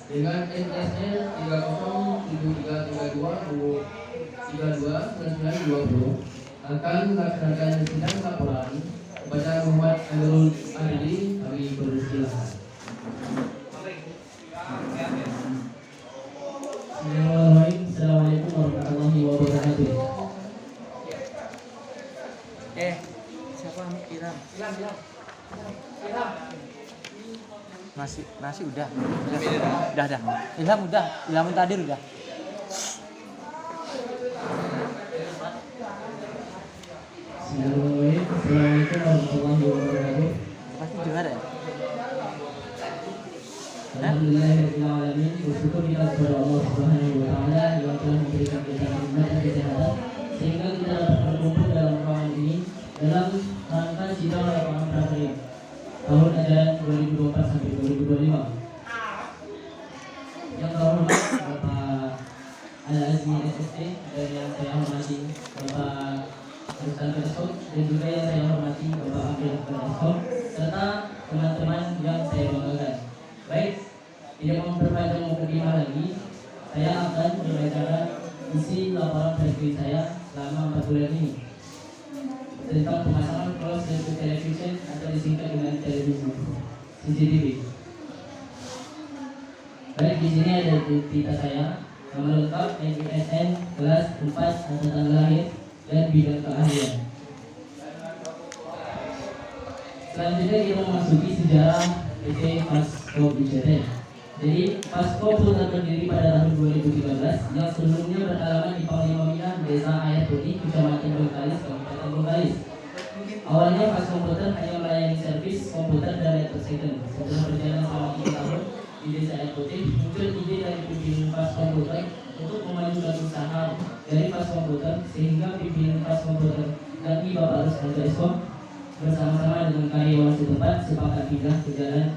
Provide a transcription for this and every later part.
dengan NSL 307332 akan melaksanakan sidang laporan kepada Muhammad Amirul Adli. Kami persilakan. Assalamualaikum warahmatullahi wabarakatuh. Siapa Ilham? Nasi udah. Ilham udah. Ilham Tadir udah. Assalamualaikum warahmatullahi wabarakatuh. Pasti dengar ya? Alhamdulillahirrahmanirrahim. Bersyukur kita kepada Allah Subhanahu wa Ta'ala yang telah memberikan kita nikmat dan kesehatan sehingga kita dapat berkumpul dalam ruangan ini dalam rangka sidang lapangan prakerja tahun ajaran 2024 sampai 2025. Yang terhormat Bapak Al-Azmi SST dan yang saya hormati Bapak Ustaz Kesko dan juga yang saya hormati Bapak Abdul Kesko serta teman-teman yang saya banggakan. Baik, tidak memperpanjang mukadimah lagi, saya akan membacakan isi laporan preskripsi saya selama 4 bulan ini tentang pemasangan closed circuit television atau disingkat dengan televisi CCTV. Baik, di sini ada identitas saya, nama lengkap, NISN, kelas 4, angkatan lahir, dan bidang keahlian. Selanjutnya kita memasuki sejarah PT Fasko ICT. Jadi Fasko pun terdiri pada tahun 2013 yang sebelumnya beralamat di Panglima Mina, Desa Air Putih, Kecamatan Bengkalis, Kabupaten Bengkalis. Awalnya Fasko Komputer hanya melayani servis komputer dan laptop second. Setelah berjalan selama 3 tahun di Desa Air Putih, muncul ide dari pimpinan Fasko Komputer untuk memajukan usaha dari Fasko Komputer sehingga pimpinan Fasko Komputer yakni Bapak Rusdanto Eskom bersama-sama dengan karyawan setempat sepakat pindah ke jalan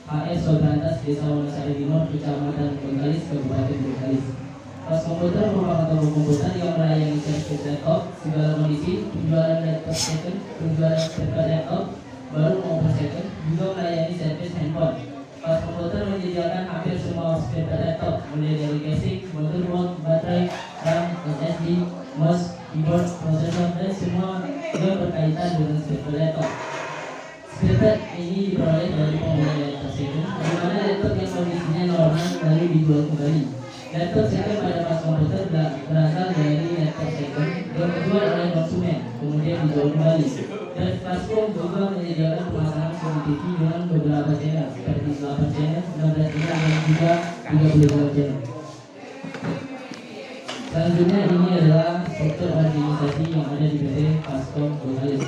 HS Sobrantas, Desa Wonosari Timur, Kecamatan Bengkalis, Kabupaten Bengkalis. Fasko Komputer merupakan toko komputer yang melayani servis laptop segala kondisi, penjualan laptop second, penjualan spare laptop baru maupun second, juga melayani servis handphone. Fasko Komputer menyediakan hampir semua spare laptop, mulai dari casing, motherboard, baterai, RAM, SSD, mouse, keyboard, prosesor, dan semua yang berkaitan dengan spare laptop. Spare ini diperoleh dari pengguna laptop second, di mana laptop yang kondisinya normal lalu dijual kembali. Laptop second pada Fasko Komputer berasal dari laptop second yang dijual oleh konsumen, kemudian dijual kembali. Dan Fasko juga menyediakan pemasangan CCTV dengan beberapa channel seperti 8 channel, 16 channel, dan juga 32 channel. Selanjutnya ini adalah struktur organisasi yang ada di PT Fasko Bengkalis.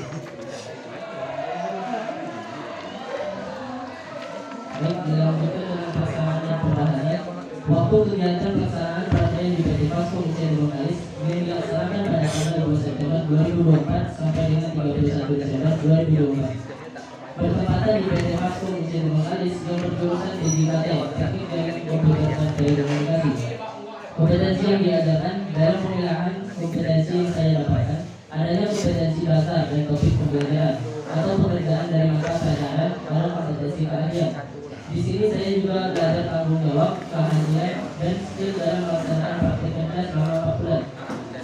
Baik, dilanjutkan dengan pelaksanaan dan pembahasannya. Waktu kegiatan pelaksanaan pelatihan di PT Fasko Bengkalis ini dilaksanakan pada tanggal 2 September 2024 sampai dengan 31 Desember 2024. Bertepatan di PT Fasko Bengkalis yang berjurusan DJKT, Teknik dan Komputer dan Telekomunikasi. Kompetensi yang diajarkan dalam pemilahan kompetensi yang saya dapatkan adanya kompetensi dasar dan topik pembelajaran atau pekerjaan dari mata pelajaran dalam kompetensi keahlian. Di sini saya juga belajar tanggung jawab, keahlian, dan skill dalam melaksanakan praktek kerja selama 4 bulan.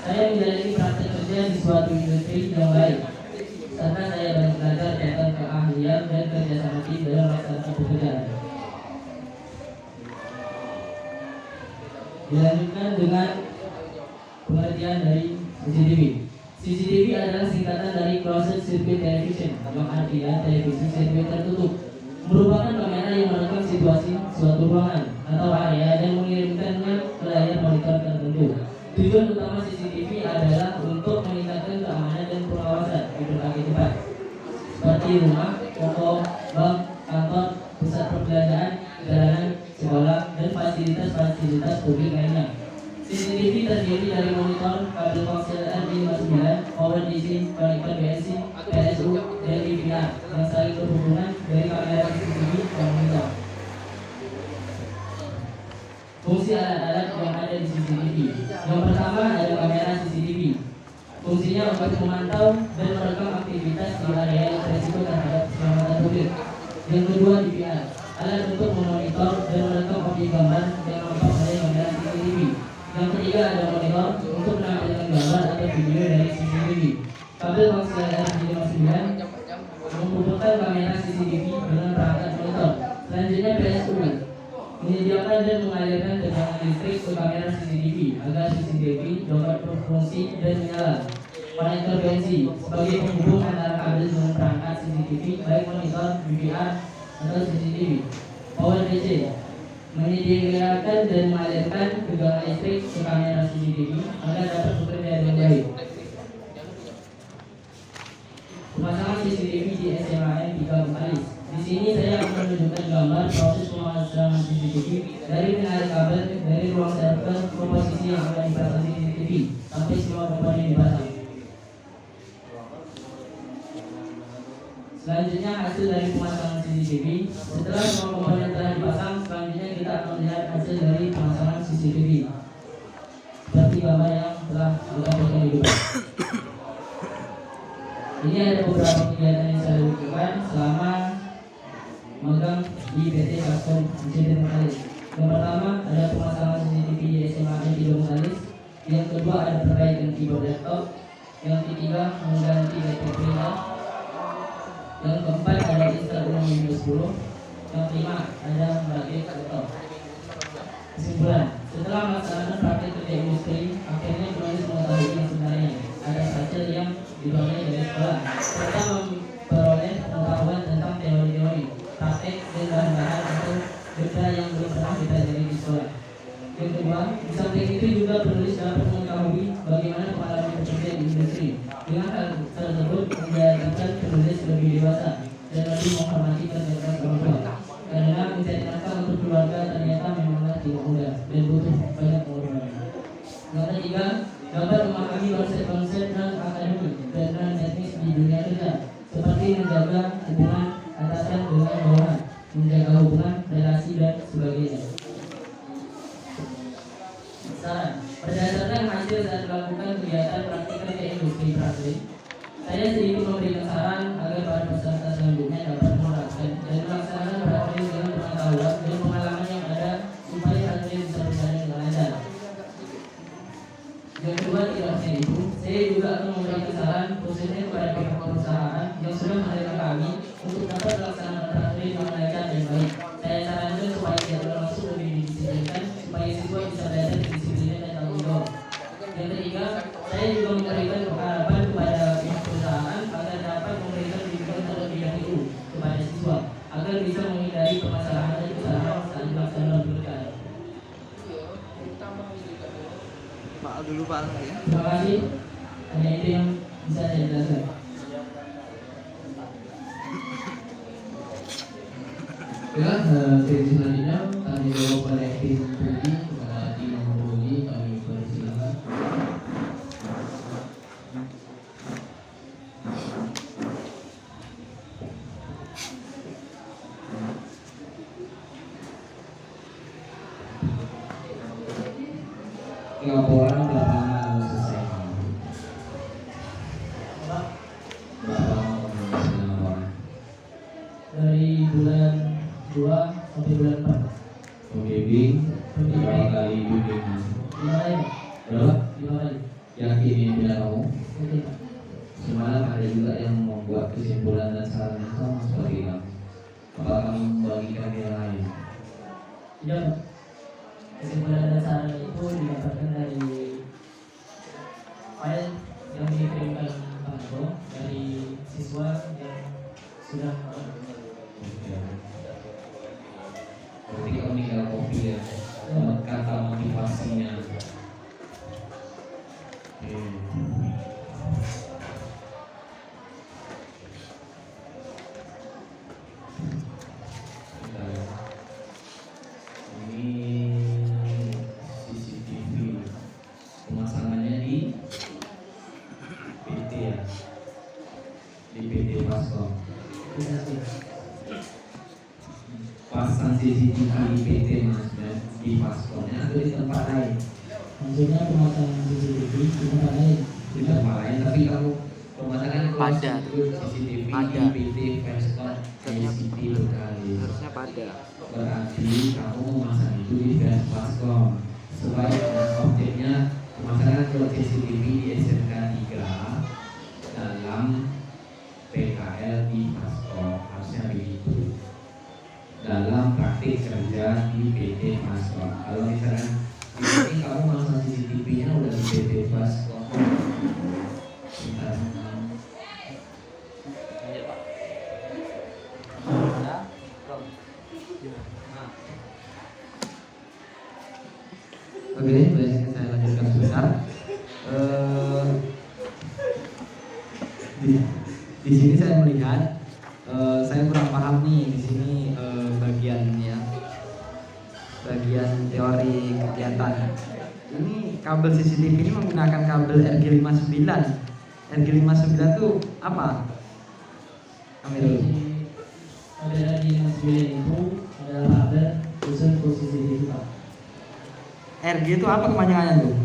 Saya menjalani praktek kerja di suatu industri yang baik, serta saya banyak belajar tentang keahlian dan kerjasama tim dalam melaksanakan pekerjaan. Dilanjutkan dengan pengertian dari CCTV. CCTV adalah singkatan dari Closed Circuit Television, yang artinya televisi sirkuit tertutup. Merupakan kamera yang merekam situasi suatu ruangan atau area dan mengirimkannya ke layar monitor tertentu. Tujuan utama CCTV adalah untuk meningkatkan keamanan dan pengawasan di berbagai tempat, seperti rumah, toko, bank, kantor, pusat perbelanjaan, jalanan, sekolah, dan fasilitas-fasilitas publik lainnya. CCTV terdiri dari monitor, kabel koaksial RJ59, power DC, konektor BNC, PSU, dan DVR yang saling berhubungan dari kamera CCTV dan monitor. Fungsi alat-alat yang ada di CCTV. Yang pertama ada kamera CCTV. Fungsinya untuk memantau dan merekam aktivitas di area yang berisiko terhadap keselamatan publik. Yang kedua DVR, alat untuk memonitor dan merekam Selanjutnya PSU menyediakan dan mengalirkan tegangan listrik ke kamera CCTV agar CCTV dapat berfungsi dan menyala. Pada intervensi sebagai penghubung antara kabel dengan perangkat CCTV baik monitor, DVR atau CCTV. Power DC menyediakan dan mengalirkan tegangan listrik ke kamera CCTV agar dapat bekerja dengan baik. Pemasangan CCTV di SMAN 3 Bengkalis. Di sini saya akan menunjukkan gambar proses pemasangan CCTV dari menarik kabel dari ruang server ke posisi yang akan dipasang CCTV sampai semua komponen dipasang. Selanjutnya hasil dari pemasangan CCTV. Setelah semua komponen telah dipasang, selanjutnya kita akan melihat hasil dari pemasangan CCTV. Seperti gambar yang telah ditampilkan di depan. Ini ada beberapa kegiatan yang saya lakukan selama magang di PT Custom ICT Bengkalis. Yang pertama ada pemasangan CCTV di SMAN 3 Bengkalis. Yang kedua ada perbaikan keyboard laptop. Yang ketiga mengganti laptop printer. Yang keempat ada install ulang Windows 10. Yang kelima ada merakit laptop. Kesimpulan, setelah melaksanakan praktik kerja industri, akhirnya penulis mengetahui yang sebenarnya. Ada hasil yang diperoleh dari sekolah, serta memperoleh pengetahuan tentang teori-teori, praktek dan bahan-bahan atau kerja yang belum pernah dipelajari di sekolah. Yang kedua, di samping itu juga penulis dapat mengetahui bagaimana pengalaman bekerja di industri. Dengan hal tersebut menjadikan penulis lebih dewasa dan lebih menghormati kerja keras orang tua. Karena mencari nafkah untuk keluarga ternyata memanglah tidak mudah dan butuh banyak pengorbanan. Yang ketiga, dapat memahami konsep-konsep non akademik dan non teknis di dunia kerja, seperti menjaga hubungan atasan dengan bawahan, menjaga hubungan relasi dan sebagainya. Saran, berdasarkan hasil saat melakukan kegiatan praktik kerja industri praktik, saya sedikit memberikan saran agar para peserta selanjutnya dapat menerapkan dan melaksanakan praktik dengan pengetahuan dan pengalaman yang ada supaya praktik bisa berjalan dengan lancar. Yang kedua, tidak hanya itu, saya juga akan memberikan saran khususnya kepada pihak perusahaan yang sudah menerima kami untuk dapat melaksanakan praktik dengan lancar dan baik. Saya sarankan supaya jadwal langsung lebih didisiplinkan supaya siswa bisa belajar disiplin dan tanggung jawab. Yang ketiga, saya juga memberikan harapan kepada pihak perusahaan agar dapat memberikan bimbingan terlebih dahulu kepada siswa agar bisa menghindari permasalahan dan kesalahan saat melaksanakan pekerjaan. Pak dulu Pak ya. Terima kasih. Hanya itu yang bisa saya jelaskan. Ya, sesi selanjutnya kami jawab pada tim Budi kepada tim Budi kami persilakan. Laporan lapangan selesai. Berapa menyelesaikan laporan? Dari bulan 2 sampai bulan 4. Pembimbing berapa kali bimbing? 5 kali. Berapa? 5 kali. Yakin ini tidak kamu? Oke. Semalam ada juga yang membuat kesimpulan dan saran yang sama seperti kamu. Apakah kamu membagikan yang lain? Tidak, Pak. Kesimpulan dan saran itu didapatkan dari file yang dikirimkan Pak Bo dari siswa yang sudah Berarti kamu tinggal kopi ya, kata motivasinya. Ini CCTV pemasangannya di PT ya, di PT Pasco. Pasang CCTV di PT maksudnya di Pasco-nya atau di tempat lain? maksudnya pemasangan CCTV di tempat lain. Di tempat lain, tapi kamu pemasangan Pada. CCTV Pada. di PT Pasco ICT berkali. Harusnya pada. Berarti kamu memasang itu di Pasco. Supaya objeknya pemasangan kalau CCTV di SMK 3 dalam PKL di Pasco harusnya begitu. Dalam praktik PT Pasco. Kalau misalkan di sini kamu masang CCTV-nya udah di PT Pasco. Bentar. Lanjut, Pak. Ya, belum. Nah. Oke, boleh saya lanjutkan sebentar. Di sini saya melihat saya kurang paham nih di sini bagiannya, bagian teori kegiatan. Ini kabel CCTV ini menggunakan kabel RG59. RG59 itu apa? Amirul. Kabel RG59 itu adalah kabel khusus posisi itu, Pak. RG itu apa kepanjangannya tuh?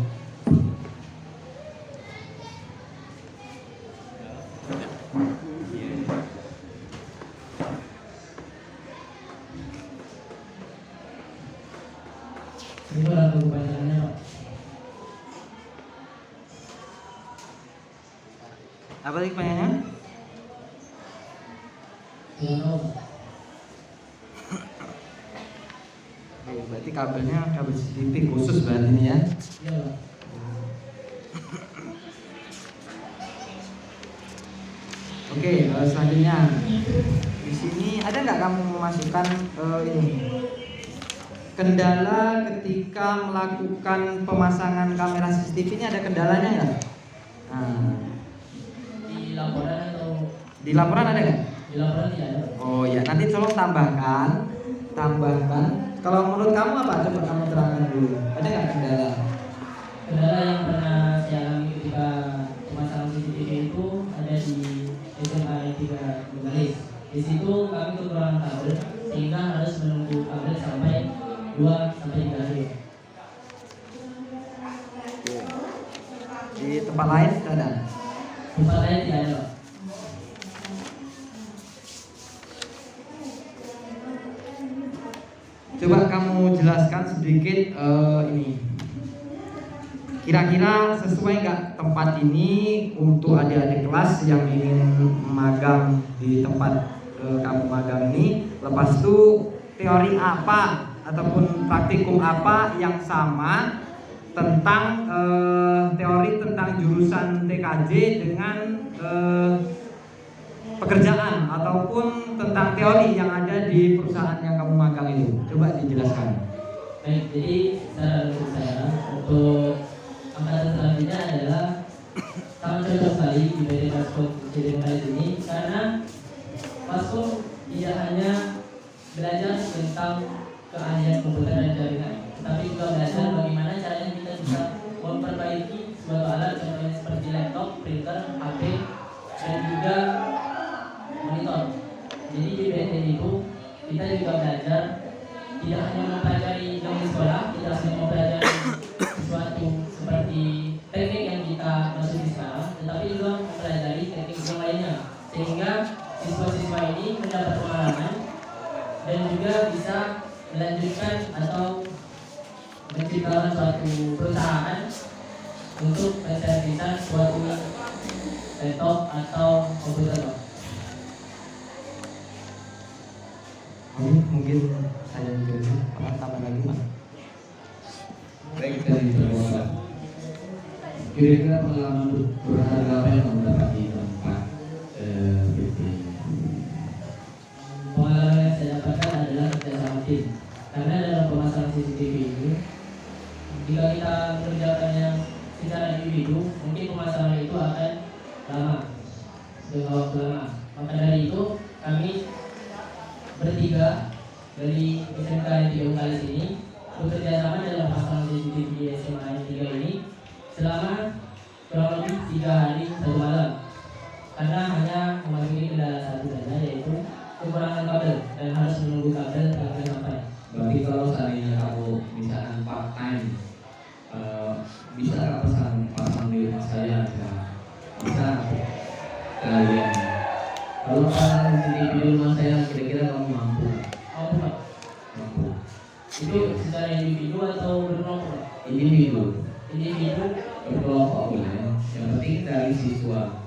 Itu adalah kepanjangannya, Pak. Apa tadi kepanjangannya? Jangan tahu, Pak. Oke, berarti kabelnya kabel CCTV khusus berarti ini ya. Iya, Pak. Oke, selanjutnya di sini ada nggak kamu memasukkan ini kendala ketika melakukan pemasangan kamera CCTV ini, ada kendalanya nggak? Nah, Di laporan atau di laporan ada nggak? di laporan tidak ada, Pak. Oh ya, nanti tolong tambahkan. Kalau menurut kamu apa? Coba kamu terangkan dulu. Ada nggak kendala? Kendala yang pernah saya alami ketika pemasangan CCTV itu ada di SMA 3 Bengkalis. Di situ kami kekurangan kabel sehingga harus menunggu kabel sampai 2 sampai 3 hari. Di tempat lain ada? Tempat lain tidak ada, Pak. Coba kamu jelaskan sedikit ini. Kira-kira sesuai nggak tempat ini untuk adik-adik kelas yang ingin magang di tempat kamu magang ini? Lepas itu teori apa ataupun praktikum apa yang sama tentang teori tentang jurusan TKJ dengan pekerjaan ataupun tentang teori yang ada di perusahaan yang kamu magang itu? Coba dijelaskan. Baik, jadi saran saya untuk angkatan selanjutnya adalah sangat cocok sekali di PT Pasco jadi Bengkalis ini, karena Pasco tidak hanya belajar tentang keahlian komputer dan jaringan, tetapi juga belajar bagaimana caranya kita bisa memperbaiki suatu alat contohnya seperti laptop, printer, HP, dan juga monitor. Jadi di PT itu kita juga belajar tidak hanya mempelajari ilmu sekolah, tidak hanya mempelajari sesuatu seperti teknik yang kita masuki sekarang, tetapi juga mempelajari teknik yang lainnya, sehingga siswa-siswa ini mendapat pengalaman dan juga bisa melanjutkan atau menciptakan suatu perusahaan untuk menserviskan suatu laptop atau komputer, Pak. Mungkin saya juga akan tambah lagi, Pak. Baik, dari perwakilan. Kira-kira pengalaman berharga apa yang kamu dapat di tempat PT? Pengalaman yang saya dapatkan adalah kerjasama tim. Karena dalam pemasangan CCTV ini, jika kita mengerjakannya secara individu, mungkin pemasangan itu akan lama, dengan waktu lama. Maka dari itu, kami bertiga dari SMK yang 3 Bengkalis ini bekerja sama dalam pemasangan CCTV di SMA yang 3 ini selama kurang lebih 3 hari 1 malam, karena hanya memiliki kendala satu saja, yaitu kekurangan kabel dan harus menunggu kabel agar sampai. Berarti kalau seandainya kamu misalkan part time, bisa nggak pasang di rumah saya aja? Bisa kalian? Kalau pasang di rumah saya, kira-kira kamu mampu? Mampu, Pak. Mampu. Itu secara individu atau berkelompok, Pak? Individu, Individu berkelompok boleh. Yang penting dari siswa.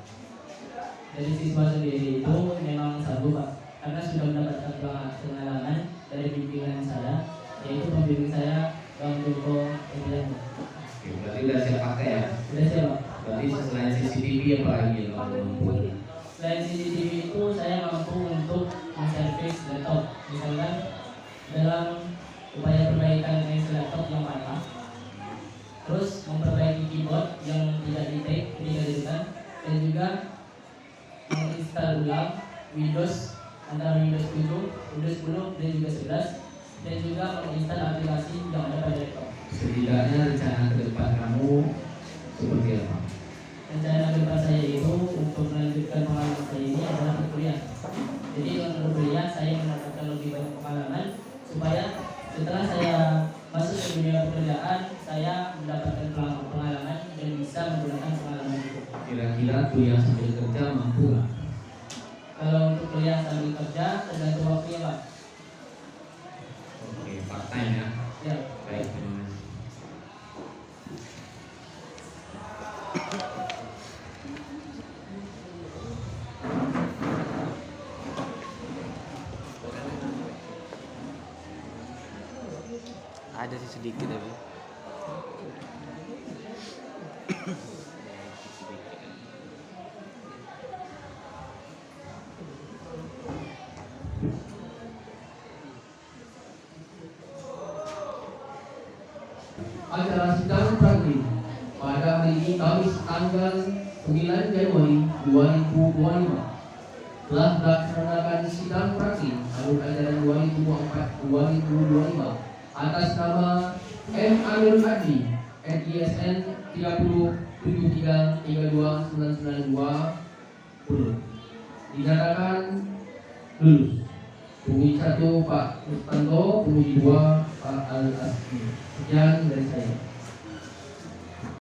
dari siswa sendiri itu memang sanggup, Pak, karena sudah mendapatkan pengalaman dari bimbingan saya yaitu pembimbing saya Bang Joko Emiliano. Oke, berarti udah siap pakai ya? Sudah siap, Pak. Berarti selain CCTV apa lagi yang kamu mampu? Selain CCTV itu saya mampu untuk menservis laptop, misalkan dalam upaya perbaikan cancel laptop yang patah, terus memperbaiki keyboard yang tidak di-take, tidak ditekan, dan juga menginstal ulang Windows antara Windows 7, Windows 10 dan juga 11, dan juga menginstal aplikasi yang ada pada laptop. Setidaknya rencana ke depan kamu seperti apa? Rencana kedepan saya itu untuk melanjutkan pengalaman saya ini adalah berkuliah. Jadi dengan berkuliah saya mendapatkan lebih banyak pengalaman supaya setelah saya masuk ke dunia pekerjaan saya mendapatkan pengalaman dan bisa menggunakan pengalaman itu. Kira-kira kuliah sambil kerja mampu nggak? Kalau untuk kuliah sambil kerja tergantung waktunya, Pak. Oke, part time ya. Ya. Baik, terima kasih. Ada sih sedikit tapi. Acara sidang praktik pada hari ini Kamis tanggal 9 Januari 2025 telah melaksanakan sidang praktik tahun ajaran 2024-2025 atas nama M. Amir Adli NISN 3073329920 dinyatakan lulus. Penguji 1 Pak Mustanto, penguji 2 Pak Al-Asmi. Sekian dari saya.